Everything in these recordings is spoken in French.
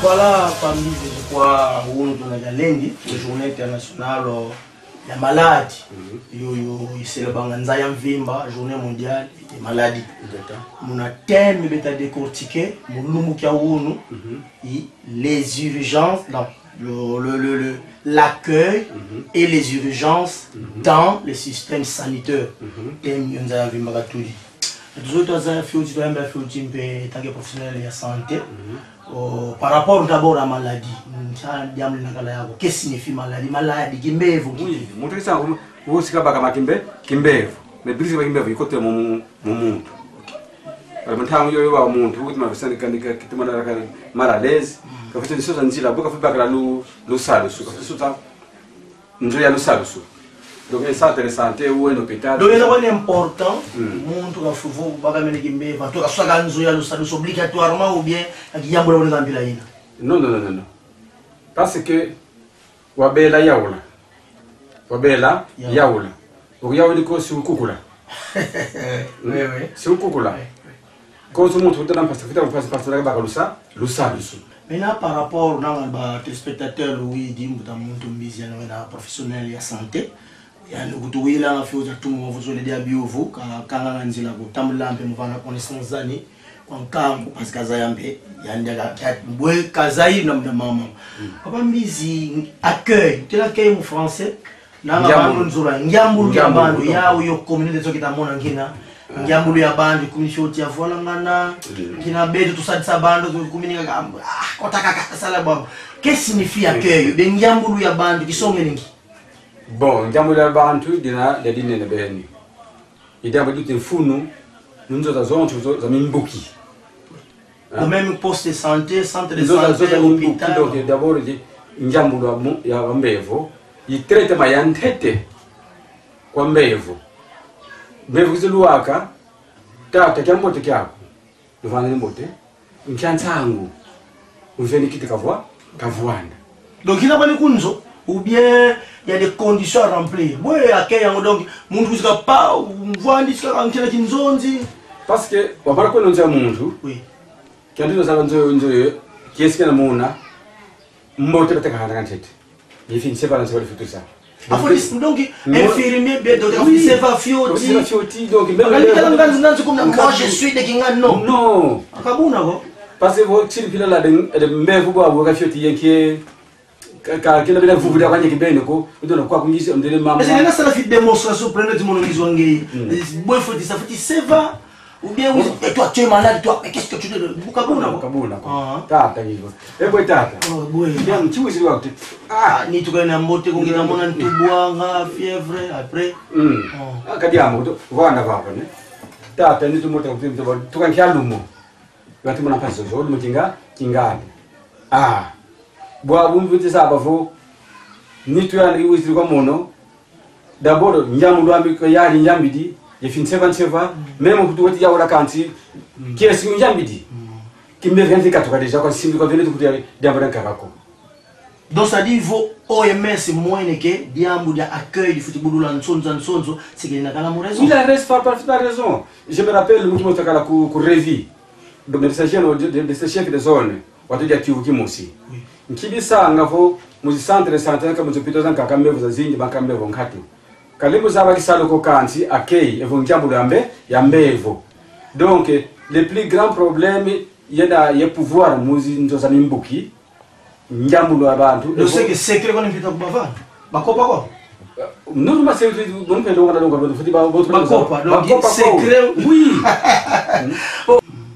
Voilà, parmi je crois, on a lundi, la journée internationale la maladie. C'est le Banganzaya Vimba, journée mondiale des maladies. Mon thème est décortiqué, les urgences, l'accueil et les urgences dans le système sanitaire. Nous autres, professionnels de la santé. Par rapport d'abord à la maladie, qu'est-ce que signifie maladie? Maladie, kimbevu. Oui, mon truc ça, vous aussi quand kimbevu, mais brise kimbevu, côté mon monde. Alors maintenant, il y a un monde où tu m'as fait que tu m'as mal à l'aise, que fait des choses en disant, beaucoup fait pas le sale, c'est ça. Nous avons le sale. Donc c'est intéressant, ou un hôpital. Donc c'est important, monde va faut pas mener kimbevu, va toi soit ganzo ya le sale obligatoirement ou bien qui yambo le ngambila ina. Non. Parce que wabela yaoula. Wabela yaoula. Donc yaoula ko si ukukula. Oui. Si ukukula. Quand tout le monde est dans le passé, le sale. Maintenant par rapport à téléspectateurs, oui, dit que nous sommes professionnels de la santé. Il y a nous tous là fait tout le monde vous le dire bio vous quand on dit là vous tamla un peu nous va connaissance années quand parce que Kazayambe il y a ndaga boy Kazayi na maman papa mizi accueil tu l'accueil en français na bandu nzura ngyambulu ya bandu ya yo communauté zo kitamona ngina ngyambulu ya bandu kumishoti ya vola ngana kina bedo tusadisa bandu kuminika kotaka sala babo qu'est-ce signifie accueil de ngyambulu ya bandu kisonge ningi. Bon, ngyambulu ya bantu dina le dine ne beheni idamba dute funu nous avons za mimbuki. Ou même poste de santé, centre de santé, hôpital. Donc d'abord ngyambulu ya mbevo yitrete mayantete kwa mbevo. Mbevo ziluaka tata kyambote kyako. Duvana mbote nkyantangu. Uveni kiti kavwanda. Donc il n'a pas de kunzo ou bien il y a des conditions à remplir. Oui, accueil donc monde vous pas vwandi ska nkela kinzonzi parce que wapara ko nonza muntu. Oui. Quand nous avons dit qu'est-ce que nous avons monté peut-être à la tête. Il finit c'est pas dans tout ça. Donc infirmier docteur c'est pas fioti donc moi je suis de kinga non akabuna ko parce que vous circulez là de mevu ba vous fioti yake ka kila bila vous voulez kwanye kibene ko ndona kwa kunjisi ndele mama mais c'est là ça fait démonstration prenez du monomiswa ngei boy faut dire ça fait seva. Ou bien toi tu es malade, toi, mais qu'est-ce que tu dis de Bukabuna? Tata, et boy tata. Bien, tu vois, c'est ah, ni tu connais un mot, tu connais un mot, tu bois, fièvre, après. Ah, Kadiamo, voilà, va, tata, ni tu montes, tu connais un mot. Tu vas te monter un peu, le mutinga, kinga. Ah, bois, vous me dites ça, bavo, ni tu as eu le mono. D'abord, Nyamouami, Yari, Yamidi. Il finit 77 même au bout de la kanti qui est signé Yambidi qui me vient de 4 déjà quand si nous venons de d'abord Karako. Donc ça dit vos OMS moins que diambu ya accueil du football là nsonzo c'est qu'il n'a pas la raison. Il a raison. Je me rappelle le mouvement takala ku revi donc de ces chefs de zone watu ya Kivu Kimosi. Nkibisa ngavo mu centre de santé comme mu hôpital za Kakambe vous azingi bakambe vonkatu. Kalimu zaba kisalo ko kanti akei evo ngyambulu ya mbevo. Donc le plus grand problème yena ye pouvoir muzi nzoza mimbuki ngyambulu abantu. Le c'est que secret qu'on invite bava. Bakopa ko. Nous ma secret bon pe donc donc foti ba votre bakopa. Donc secret oui.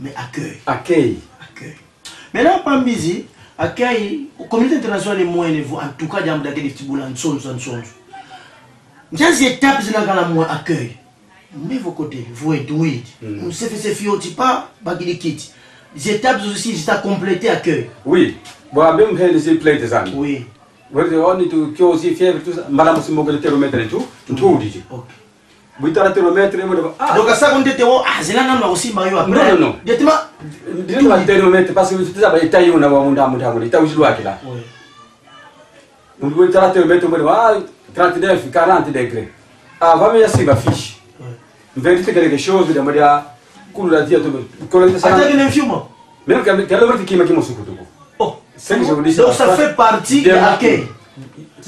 Mais accueil. Maintenant Pambizi accueil communauté internationale est moins niveau en tout cas diambu dakeli tibula nsonzo. Des étapes de la accueil. Mais vos côtés, vous êtes doués. On sait que c'est fioti pas, bagidikit. Les étapes aussi, c'est à compléter accueil. Oui. Bon, même les plaît des amis. Oui. Vous avez dit que aussi fièvre, tout ça. Madame, c'est mon thermomètre et tout. Tout dit. Ok. Vous avez un thermomètre. Donc, ça, on dit que c'est là aussi, Mario. Non. Dites-moi un thermomètre parce que vous avez un taillon à mon dame, il t'a aussi là. Oui. Vous pouvez un thermomètre, 39, 40 degrés. Ah, va me laisser ma fiche. Vérifier quelque chose de manière cool la dire. Attends, il y a un film. Même quand le qui m'a qui m'a Oh, C'est que je vous dis. Donc ça fait partie de l'accueil.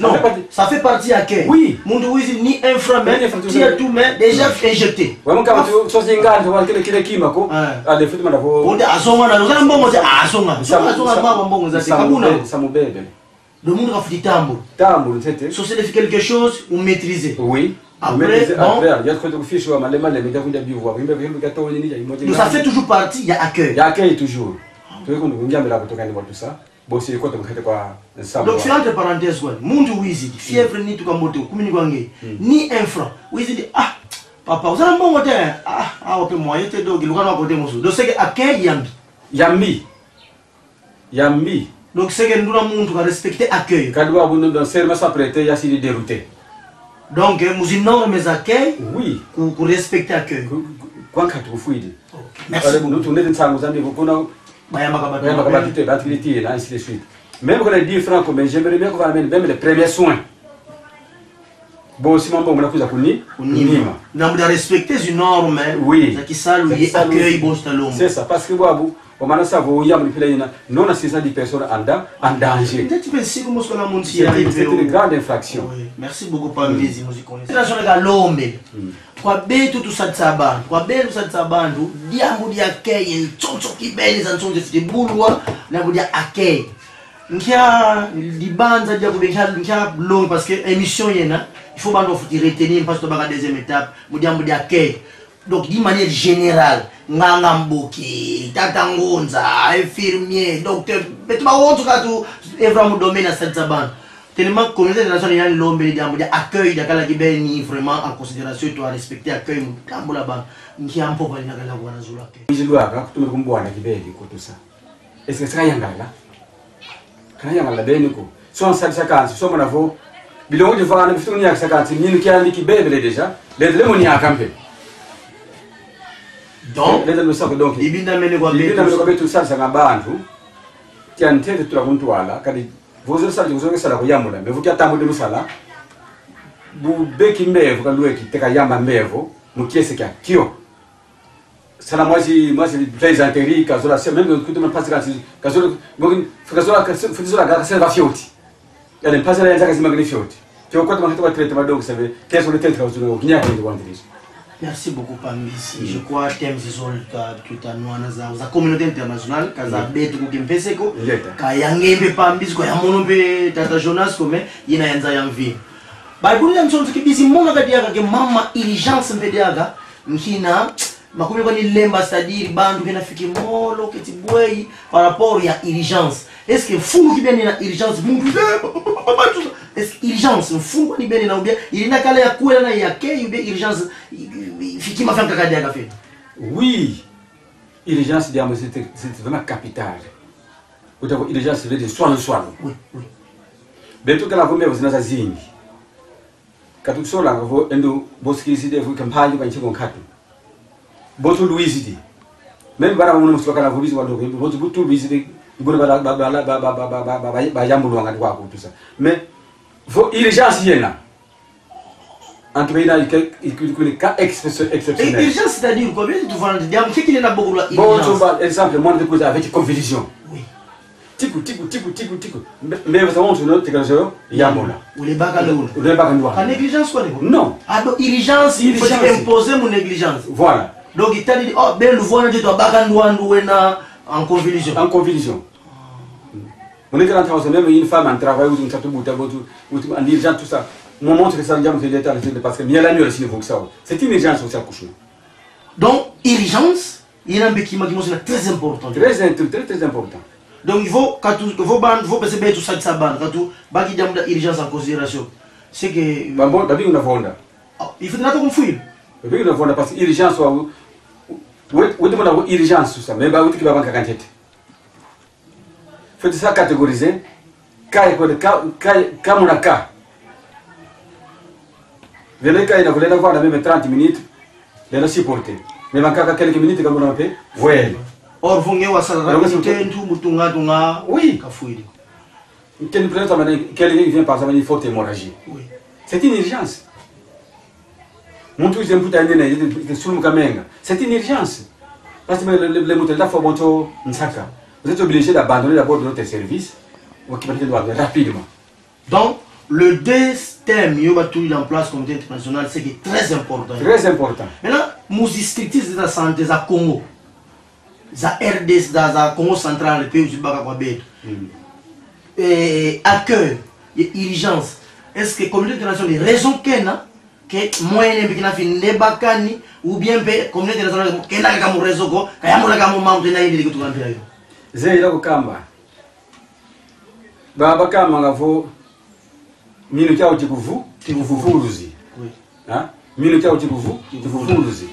Non, ça fait partie d'accueil. Oui. Mundo wizi ni infra mais tia tout mais déjà injecté. Ouais, mon cas, tu sos ingal, tu vois que qui m'a quoi. Ah, des fois, tu m'as dit. On est à son moment, nous allons bon, à son moment, ça me bête. Le monde a fait tambour. Tambour, c'était. Si c'est quelque chose, on maîtrisait. Oui. Après, il y a trop de fiches, mais donc ça fait toujours partie, il y a accueil. Il y a accueil toujours. Tu vois, on a là pour tout ça. Bon, c'est quoi, donc, c'est entre parenthèses, monde wizi, fièvre ni tout comme moto, ni infra. Wizi dit, ah, papa, vous avez un bon côté. Ah, on peut moyen, t'es donc, il va côté mon sou. Donc, c'est que accueil, Yambi. Donc, c'est que nous avons respecter accueil. Quand nous avons dans serment s'apprêter, il y a si dérouté. Donc, nous avons mes accueils. Oui. Pour respecter accueil. Quand tu fouilles. Merci. Nous tournons dans sa maison, nous ainsi de suite. Même quand on dit franco, mais j'aimerais bien qu'on va amener même les premiers soins. Bon, si mon bon, on a plus à punir. Nous avons respecté une norme. Oui. Qui salue accueil bon talon. C'est ça, parce que vous, on a ça, vous y avez non assistance des personnes en danger. C'est une grande infraction. Merci beaucoup pour les l'homme. Kwa betu tusatsabantu kwa betu tusatsabantu diambu dia kei ntsotso kibeni za ntsotso fitibulwa na budia akei nkia libanza dia kubekha nkia long parce que émission yena il faut bando futi retenir parce que baka deuxième étape budiambu dia kei donc d'une manière générale nganga mboki tata ngonza infirmier docteur betu ba wonto katu evra mu domaine satsabantu tellement que la communauté internationale l'homme accueil dakala kibeni vraiment en considération tu as respecté accueil mutambo la ba nkiampo bali nakala kwa zulu accueil izilwaka kutumekumbuana kibeli ko tout ça est-ce que ça yangala kana yangala beni ko so ça kansi so mona vo bilongo de vana bifutuni ya sakansi nyini kyandi kibele déjà les lemoni akampe donc les le sako donc ibinda mene kwa betu ça ngabantu tiantete tulakuntwala kadi vous avez ça la yamula mais vous qui attendez de ça là vous beki mbevo kalwe ki teka yamba mbevo mukiese kya kio sana moi c'est plaisanterie kazola c'est même que tu me passes là kazola kazola ça va fioti elle ne passe rien ça c'est magnifique tu vois quoi tu vas traiter ma donc ça veut qu'est-ce que le tête kazola au kinya kwa ndirizo. Merci beaucoup Pambisi. Je crois que thème c'est sur tout à nous za communauté internationale kaza betu kukimpeseko ka yangembe Pambisi ko yamonombe tata Jonas comme yina yanza yamvi. Ba kunya nsonzo kibisi mona kadiaka ke mama urgence mbediaga nkina makumi kwa ni lemba c'est-à-dire bandu kena fiki molo ketibwei par rapport ya urgence. Est-ce que fungu kibeni na urgence mungu est-ce urgence fungu ni beni na ubia ilina kala ya kuela na ya ke ube urgence fiki mafanga kadia ka fait. Oui. Urgence diamo c'est vraiment capital. Ou urgence veut dire soin. Oui. Beto kala vombe zinaza zingi. Katu sola ngo endo boski side vu kampani kwa nchiko nkatu. Boto Louise même bara mo no soka la vobisi wa dogo boto butu Louise ibona ba yambu lwanga kwa ko tout ça. Mais faut urgence yena. En tout cas, il y a cas exceptionnels. Et urgence, c'est-à-dire combien tu vends des diamants qui n'a pas beaucoup d'urgence. Bon, exemple, moi, je pose avec confusion. Oui. Tico. Mais vous savez, notre télévision, il y a mon là. Ou les bacs à l'eau. Ou les bacs à l'eau. La négligence, quoi? Non. Ah, donc, urgence, il faut imposer mon négligence. Voilà. Donc, il t'a dit, oh, ben, le voile de toi, bac à l'eau, en convulsion. En convulsion. On est en train de même une femme en travail, ou une château, ou en urgence, tout ça. Mon montre que ça vient de l'état parce que bien la nuit aussi ne faut que ça. C'est une urgence aussi à coucher. Donc, urgence, il y a un béquiment qui est très important. Très important. Donc, il faut que tout ça de sa bande, quand tout, baki diam da urgence en considération. C'est que. Bon, d'abord, on a vonda. Il faut que fouille. D'abord, on a vonda parce que urgence, où demande urgence tout ça, mais bah, où tu vas banque à tête. Faut ça catégoriser. Cas mon cas. Venez quand il voulait avoir même 30 minutes, il a supporté. Mais il y a quelques minutes comme on a fait, ouais. Or, vous avez oui. Quelqu'un vient par exemple, il faut hémorragie. Oui. C'est une urgence. Mon truc, c'est une urgence. Parce que les moutons là, vous êtes obligé d'abandonner d'abord notre service rapidement. Donc, le thème qui est en place comme comité international, c'est très important. Très important. Maintenant, nous districts de la santé de Congo, za RDC, za Congo central, le pays du Bakakwabet, accueil, urgence. Est-ce que le comité international, les raisons qu'il y a, que moyen qui n'a fait nebakani ou bien le comité international qui n'a pas de réseau, qui n'a pas de membre de l'État. Zé, là, Kamba. Baba Kamba, ngavo. Minu chao chikufu, chikufufuruzi. Minu chao chikufu, chikufufuruzi.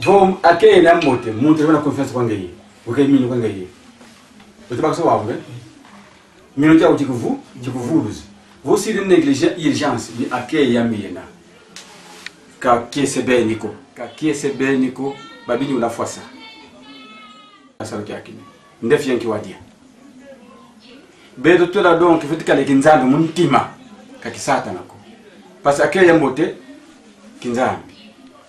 Vo akeye na mote, mote wana confiance kwa ngeye. Uke minu kwa ngeye. Utaba kwa wawe. Minu chao chikufu, chikufuruzi. Vo si de négliger urgence ni akeye ya miena. Ka kiesebe niko. Ka kiesebe niko babini unafwasa. Asalo kyakini. Ndefi yanki wadia. Bedo tola donc fitika le kinzando muntima. Kakisata nako parce que ya mote kinzambi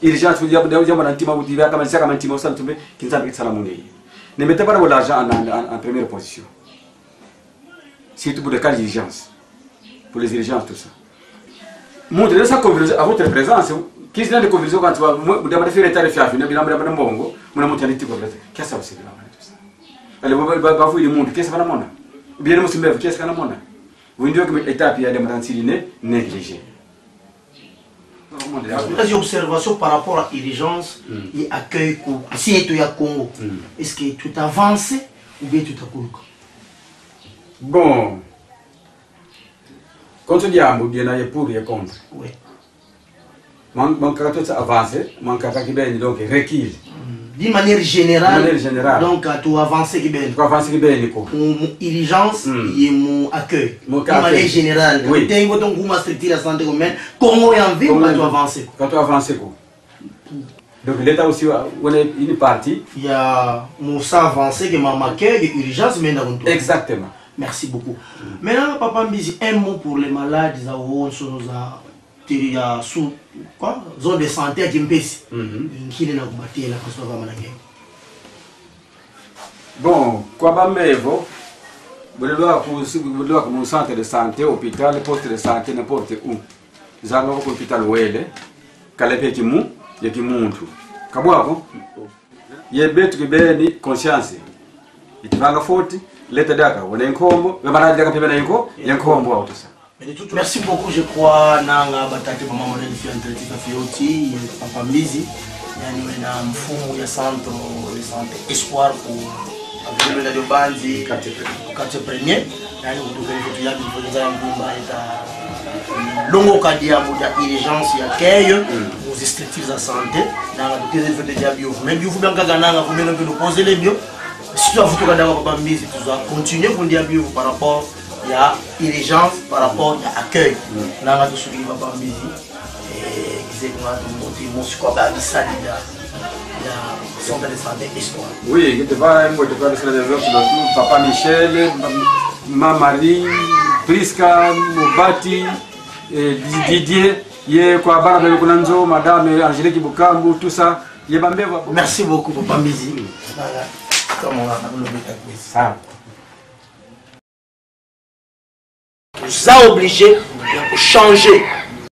urgence ya jambo na ntima budiva kama saka mantima usal tumbe kinzambi kisala mungi ne mettez pas l'argent en première position surtout pour les cas d'urgence pour les urgences tout ça montre ça conversion à votre présence qui est de conversion quand vous demandez faire état de fiafi ne bila mbona mbongo muna mutaliti ko brete qu'est-ce que c'est là tout ça allez ba vous le monde qu'est-ce que ça mona bien musimbe qu'est-ce que ça mona vous indiquez que l'étape il y a des matériels négligés. Des observations par rapport à l'urgence et accueil si tu es à Congo. Est-ce que tu as avancé ou bien tu t'as couru? Bon, quand tu dis à moi, il y a pour et contre. Oui. Mon caractère a avancé, mon caractère qui donc recule. D'une manière générale, donc tu avances qui bien. Tu avances qui bien, Nico. Mon urgence et mon accueil. D'une manière générale. Oui. Tu as une structure de santé humaine. Comment est en vie quand tu avances? Quand tu avances, quoi. Donc l'État aussi, on est une partie. Il y a mon ça avancé que mon accueil et urgence mais dans tout. Exactement. Merci beaucoup. Maintenant, papa Mbizi, un mot pour les malades, il y a sous quoi zone de santé à Kimpesi qui est là pour bâtir la construction de bon quoi ba mevo vous devez comme centre de santé hôpital poste de santé n'importe où zanga ko hôpital wele kalepe kimu ya kimuntu kabwako ye betu kibeni conscience itvanga foti leta daka wona enkombo be malade daka pemena enko yenkombo auto ça. Merci beaucoup, je crois, nanga batate mama modèle fiantreti fioti papa Mbizi yani na mfumo ya centre de santé espoir pour avec le banzi quartier premier yani kutoka hiyo yaki kutoka ngumba eta longo kadia muda urgence ya keyo aux districts de santé nanga tukeze fete ya bio même bio fubanga nanga kumeno que nous poser les bio si tu as foutu kadanga papa Mbizi tu dois continuer pour dire bio par rapport il y a urgence par rapport à l'accueil. Nous avons tous les gens qui sont centre de santé espoir. Oui, il y a Papa Michel, Marie, Priska, Mobati, Didier, Madame Angélique Bukambu, tout ça. Merci beaucoup, Papa Mbizi. Ça obligé de changer